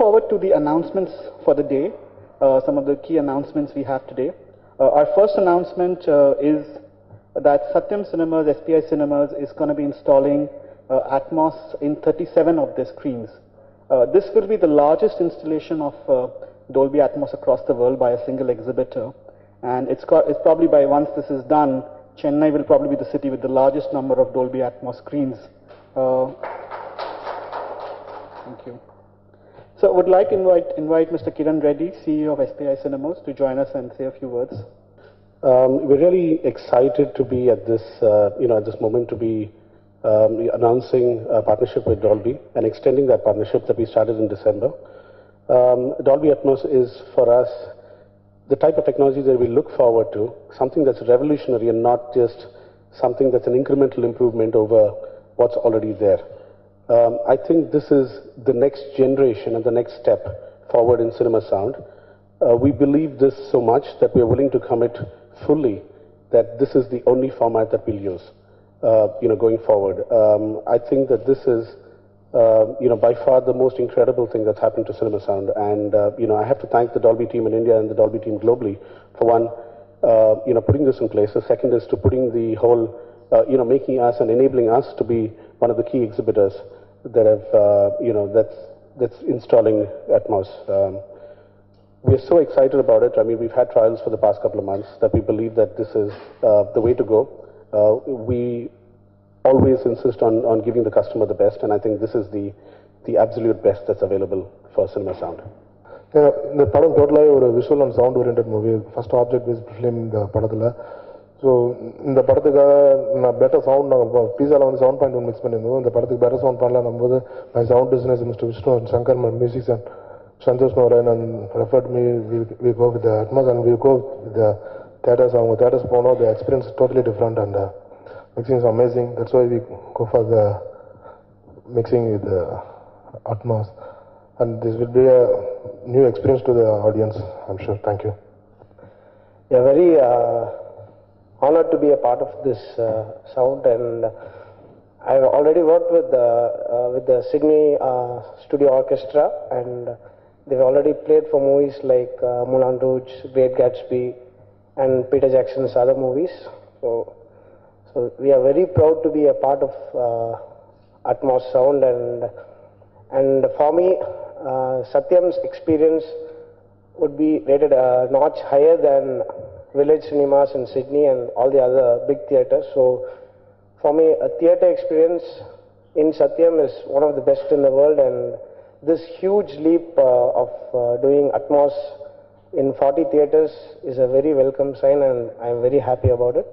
forward to the announcements for the day, some of the key announcements we have today. Our first announcement is that Satyam Cinemas, SPI Cinemas, is going to be installing Atmos in 37 of their screens. This will be the largest installation of Dolby Atmos across the world by a single exhibitor. And it's probably by once this is done, Chennai will probably be the city with the largest number of Dolby Atmos screens. Thank you. So I would like to invite Mr. KIRAN Reddy, CEO of SPI Cinemas, to join us and say a few words. We're really excited to be at this, at this moment to be announcing a partnership with Dolby and extending that partnership that we started in December. Dolby Atmos is for us the type of technology that we look forward to, something that's revolutionary and not just something that's an incremental improvement over what's already there. I think this is the next generation and the next step forward in cinema sound. We believe this so much that we are willing to commit fully that this is the only format that we'll use, going forward. I think that this is, by far the most incredible thing that's happened to cinema sound. And, I have to thank the Dolby team in India and the Dolby team globally for one, putting this in place. The second is to putting the whole, making us and enabling us to be one of the key exhibitors that have, that's installing Atmos. We're so excited about it. I mean, we've had trials for the past couple of months that we believe that this is the way to go. We always insist on giving the customer the best, and I think this is the absolute best that's available for cinema sound. இந்த படம் டோட்டலாகவே ஒரு visual and sound orient movie. First object based film இந்த படத்தில். So இந்த படத்துக்காக நான் better sound நாங்கள் பீஸாவில் வந்து 7.1 மிக்ஸ் பண்ணியிருந்தோம். இந்த படத்துக்கு பெட்டர் சவுண்ட் பண்ணலாம் போது my sound designer mister Vishnu and Shankar, my musics and Santosh Noran and referred me, we go with the Atmos and we go with the theaters. Our theaters போனோம், the experience is totally different and mixing is amazing. That's why we go for the mixing with the Atmos. And this will be a new experience to the audience, I'm sure. Thank you. Yeah, very honored to be a part of this sound, and I've already worked with the Sydney Studio Orchestra, and they've already played for movies like Moulin Rouge, Great Gatsby, and Peter Jackson's other movies. So we are very proud to be a part of Atmos sound, and for me, Satyam's experience would be rated a notch higher than Village Cinemas in Sydney and all the other big theaters. So for me, a theater experience in Satyam is one of the best in the world, and this huge leap of doing Atmos in 40 theaters is a very welcome sign, and I'm very happy about it.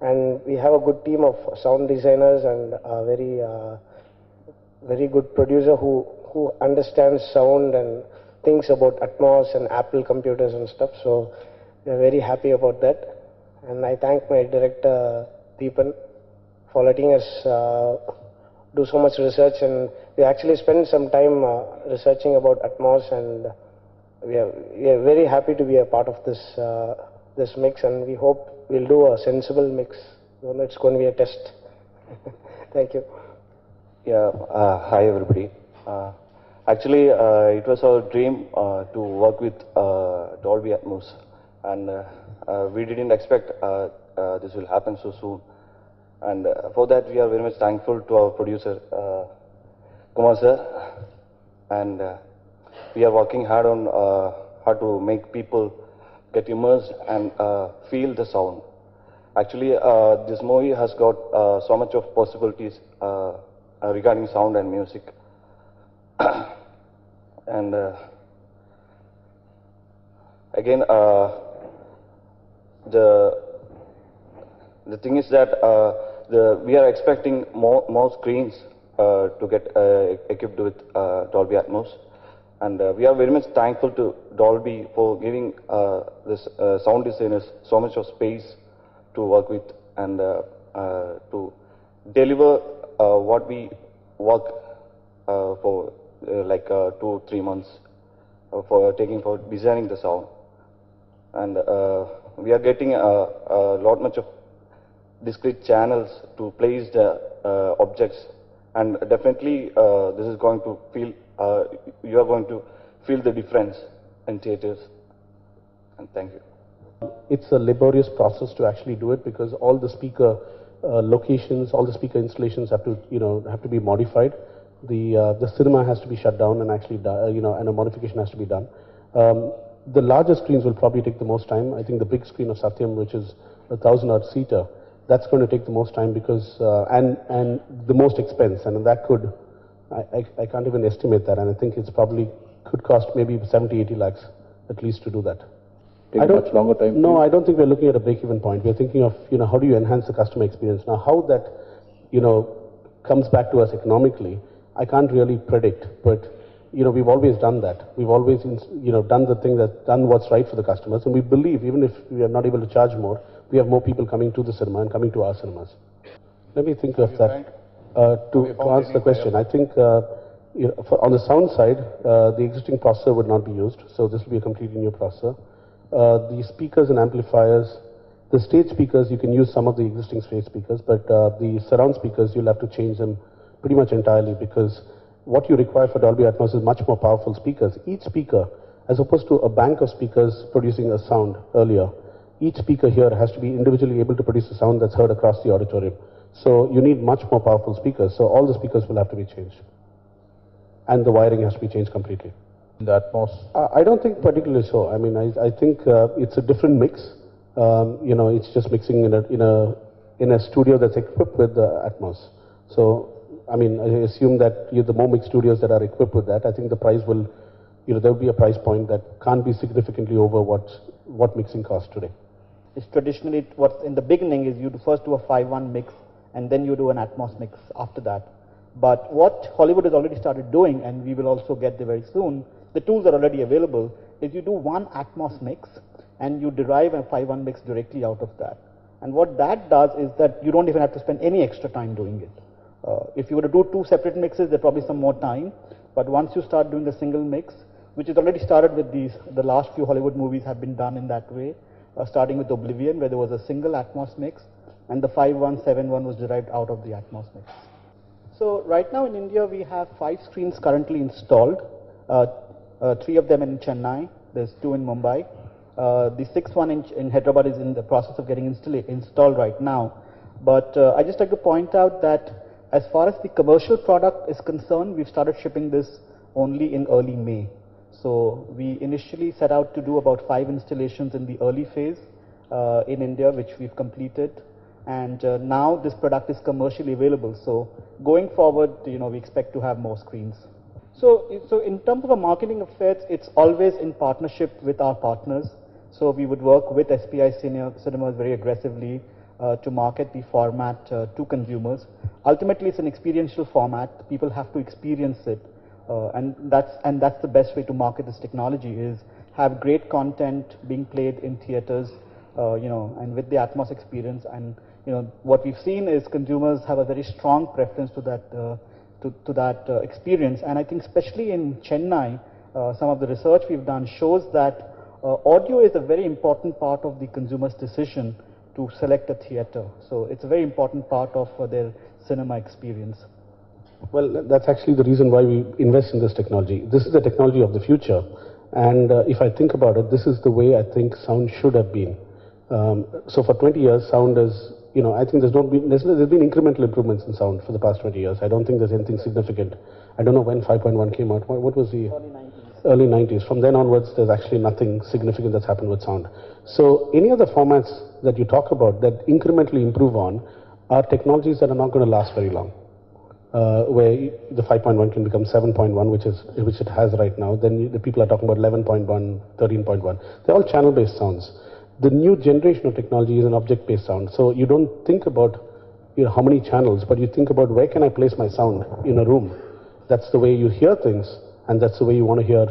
And we have a good team of sound designers and a very good producer who understands sound and thinks about Atmos and Apple computers and stuff. So we're very happy about that. And I thank my director, Deepan, for letting us do so much research, and we actually spent some time researching about Atmos, and we are very happy to be a part of this mix, and we hope we'll do a sensible mix. It's going to be a test. Thank you. Yeah, hi everybody. Actually, it was our dream to work with Dolby Atmos, and we didn't expect this will happen so soon. And for that, we are very much thankful to our producer, Kumar sir, and we are working hard on how to make people get immersed and feel the sound. Actually, this movie has got so much of possibilities regarding sound and music. And again, the thing is that we are expecting more screens to get equipped with Dolby Atmos, and we are very much thankful to Dolby for giving this sound designers so much of space to work with and to deliver what we work for like 2-3 months for designing the sound. And we are getting a lot much of discrete channels to place the objects, and definitely this is going to feel you are going to feel the difference in theaters. And thank you. It's a laborious process to actually do it because all the speaker locations, all the speaker installations have to, have to be modified. The cinema has to be shut down and actually, and a modification has to be done. The larger screens will probably take the most time. I think the big screen of Satyam, which is a 1,000-odd seater, that's going to take the most time because, and the most expense, and that could, I can't even estimate that, and I think it's probably could cost maybe 70, 80 lakhs at least to do that. Take a much longer time? No, I don't think we're looking at a break-even point. We're thinking of, how do you enhance the customer experience? Now, how that, comes back to us economically, I can't really predict, but, we've always done that. We've always, done what's right for the customers, and we believe, even if we are not able to charge more, we have more people coming to the cinema and coming to our cinemas. Let me think of that. To answer the question, I think on the sound side, the existing processor would not be used, so this will be a completely new processor. The speakers and amplifiers, the stage speakers, you can use some of the existing stage speakers, but the surround speakers, you'll have to change them pretty much entirely because what you require for Dolby Atmos is much more powerful speakers. Each speaker, as opposed to a bank of speakers producing a sound earlier, each speaker here has to be individually able to produce a sound that's heard across the auditorium. So you need much more powerful speakers. So all the speakers will have to be changed. And the wiring has to be changed completely. The Atmos? I don't think particularly so. I mean, I think it's a different mix. It's just mixing in a studio that's equipped with the Atmos. So, I mean, I assume that the more mixed studios that are equipped with that, I think the price will, there will be a price point that can't be significantly over what mixing costs today. It's traditionally, what's in the beginning is you first do a 5:1 mix and then you do an Atmos mix after that. But what Hollywood has already started doing, and we will also get there very soon, the tools are already available, is you do one Atmos mix and you derive a 5:1 mix directly out of that. And what that does is that you don't even have to spend any extra time doing it. If you were to do two separate mixes, there's probably some more time. But once you start doing the single mix, which has already started with the last few Hollywood movies have been done in that way, starting with Oblivion, where there was a single Atmos mix, and the 5:1, 7:1 was derived out of the Atmos mix. So right now in India, we have 5 screens currently installed, 3 of them in Chennai, there's 2 in Mumbai. The 6th one in Hyderabad is in the process of getting installed right now. But I just like to point out that as far as the commercial product is concerned, we've started shipping this only in early May. So we initially set out to do about 5 installations in the early phase in India, which we've completed. And now this product is commercially available. So going forward, we expect to have more screens. So in terms of a marketing affairs, it's always in partnership with our partners. So we would work with SPI Cinemas very aggressively to market the format to consumers. Ultimately, it's an experiential format. People have to experience it. And that's the best way to market this technology, is have great content being played in theaters, and with the Atmos experience. And what we've seen is consumers have a very strong preference to that experience. And I think especially in Chennai, some of the research we've done shows that audio is a very important part of the consumer's decision to select a theater. So it's a very important part of their cinema experience. Well, that's actually the reason why we invest in this technology. This is the technology of the future. And if I think about it, this is the way I think sound should have been. So for 20 years, sound is, I think there's been incremental improvements in sound for the past 20 years. I don't think there's anything significant. I don't know when 5.1 came out. What was the... Early 90s. Early 90s. From then onwards, there's actually nothing significant that's happened with sound. So any of the formats that you talk about that incrementally improve on are technologies that are not going to last very long. Where the 5.1 can become 7.1, which it has right now. Then the people are talking about 11.1, 13.1. They're all channel-based sounds. The new generation of technology is an object-based sound. So you don't think about how many channels, but you think about where can I place my sound in a room. That's the way you hear things, and that's the way you want to hear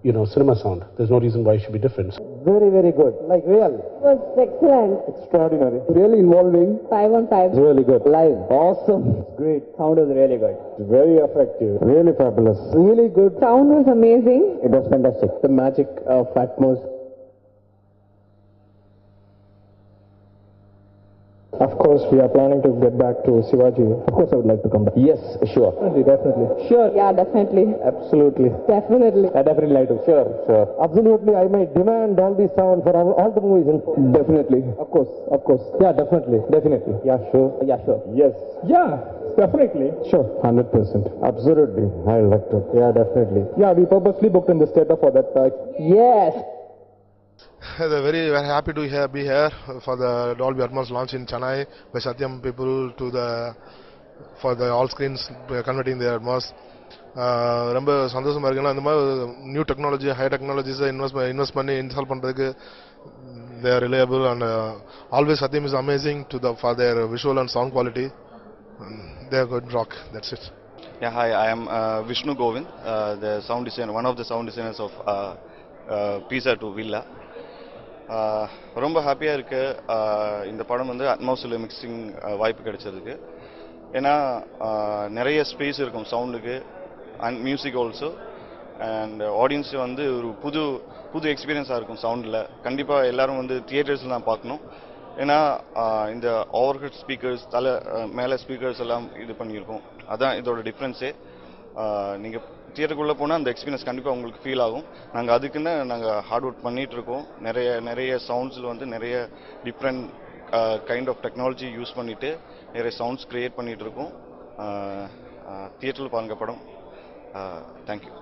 cinema sound. There's no reason why it should be different. Very, very good. Like real. It was excellent. Extraordinary. Really involving. 5 on 5. Really good. Live. Awesome. Great. Sound was really good. Very effective. Really fabulous. Really good. Sound was amazing. It was fantastic. The magic of Atmos Of course, we are planning to get back to Shivaji. Of course, I would like to come back. Yes, sure. Definitely. Sure. Yeah, definitely. Absolutely. Definitely. I definitely like to. Sure, sure. Absolutely, I might demand Dolby sound for all the movies. Definitely. Of course, of course. Yeah, definitely. Definitely. Yeah, sure. Yeah, sure. Yes. Yeah, definitely. Sure. 100%. Absolutely. I like to. Yeah, definitely. Yeah, we purposely booked in this theater for that. Yes. They're very, very happy to be here for the Dolby Atmos launch in Chennai by Satyam people to for the all screens converting the Atmos. ரொம்ப சந்தோஷமா இருக்குன்னா அந்த மாதிரி new technology high டெக்னாலஜிஸை invest பண்ணி install பண்ணுறதுக்கு they are reliable and always Satyam is amazing for their visual and sound quality. They are good rock. That's it. Yeah, hi, I am VISHNU GOVIND, the sound designer, one of the sound designers of Pizza to Villa. ரொம்ப ஹாப்பியாக இருக்குது இந்த படம் வந்து atmosphere mixing வாய்ப்பு கிடைச்சதுக்கு. ஏன்னா நிறைய ஸ்பேஸ் இருக்கும் சவுண்டுக்கு and music also and audience வந்து ஒரு புது எக்ஸ்பீரியன்ஸாக இருக்கும் சவுண்டில். கண்டிப்பாக எல்லோரும் வந்து தியேட்டர்ஸில் தான் பார்க்கணும். ஏன்னா இந்த ஓவர்ஹெட் ஸ்பீக்கர்ஸ் மேலே ஸ்பீக்கர்ஸ் எல்லாம் இது பண்ணியிருக்கோம். அதான் இதோட டிஃப்ரென்ஸே. நீங்கள் தியேட்டருக்குள்ளே போனால் அந்த எக்ஸ்பீரியன்ஸ் கண்டிப்பாக உங்களுக்கு ஃபீல் ஆகும். நாங்கள் அதுக்குன்னு நாங்கள் ஹார்ட் ஒர்க் பண்ணிகிட்ருக்கோம். நிறைய சவுண்ட்ஸில் வந்து நிறைய different kind of technology use பண்ணிவிட்டு நிறைய சவுண்ட்ஸ் க்ரியேட் பண்ணிகிட்ருக்கோம். தியேட்டரில் பாருங்க படம். தேங்க்யூ.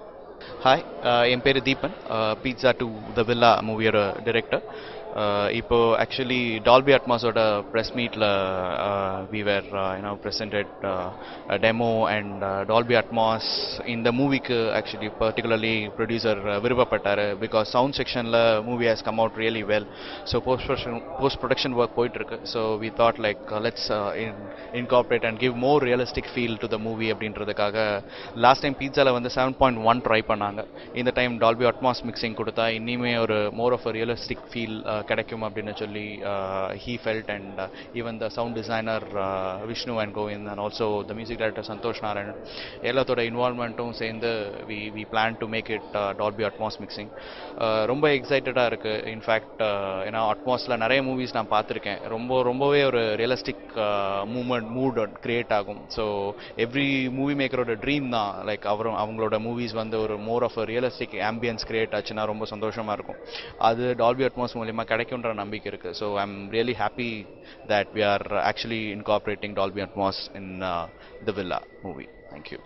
ஹாய், என் பேர் Deepan, pizza two the villa மூவியோட டிரெக்டர். இப்போ ஆக்சுவலி டால்பி அட்மாஸோட ப்ரெஸ் மீட்டில் we were presented demo and Dolby Atmos இந்த மூவிக்கு ஆக்சுவலி பர்டிகுலர்லி ப்ரொடியூசர் விருப்பப்பட்டார். பிகாஸ் சவுண்ட் செக்ஷனில் movie has come out really well. So post production work போயிட்டுருக்கு. So we thought like let's incorporate and give more realistic feel to the movie அப்படின்றதுக்காக last time பீட்சாவில் வந்து 7.1 try பண்ணாங்க. இந்த time Dolby Atmos mixing கொடுத்தா இன்னுமே ஒரு more of a realistic feel கிடைக்கும் அப்படின்னு சொல்லி he felt, and even the sound designer Vishnu and Govind, and also the music director Santosh Narayan, எல்லாத்தோட இன்வால்வ்மெண்ட்டும் சேர்ந்து we plan to make it Dolby Atmos mixing. ரொம்ப எக்ஸைட்டடாக இருக்குது. இன்ஃபேக்ட் ஏன்னா அட்மாஸில் நிறைய மூவிஸ் நான் பார்த்துருக்கேன். ரொம்பவே ஒரு ரியலிஸ்டிக் மூட் கிரியேட் ஆகும். ஸோ எவ்ரி மூவி மேக்கரோட ட்ரீம் தான் லைக் அவங்களோட மூவிஸ் வந்து ஒரு more of a realistic ambience create ஆச்சுன்னா ரொம்ப சந்தோஷமாக இருக்கும். அது டால்பி அட்மாஸ் மூலிமா கிடைக்குன்ற நம்பிக்கை இருக்குது. So I am really happy that we are actually incorporating Dolby Atmos in the Villa movie. Thank you.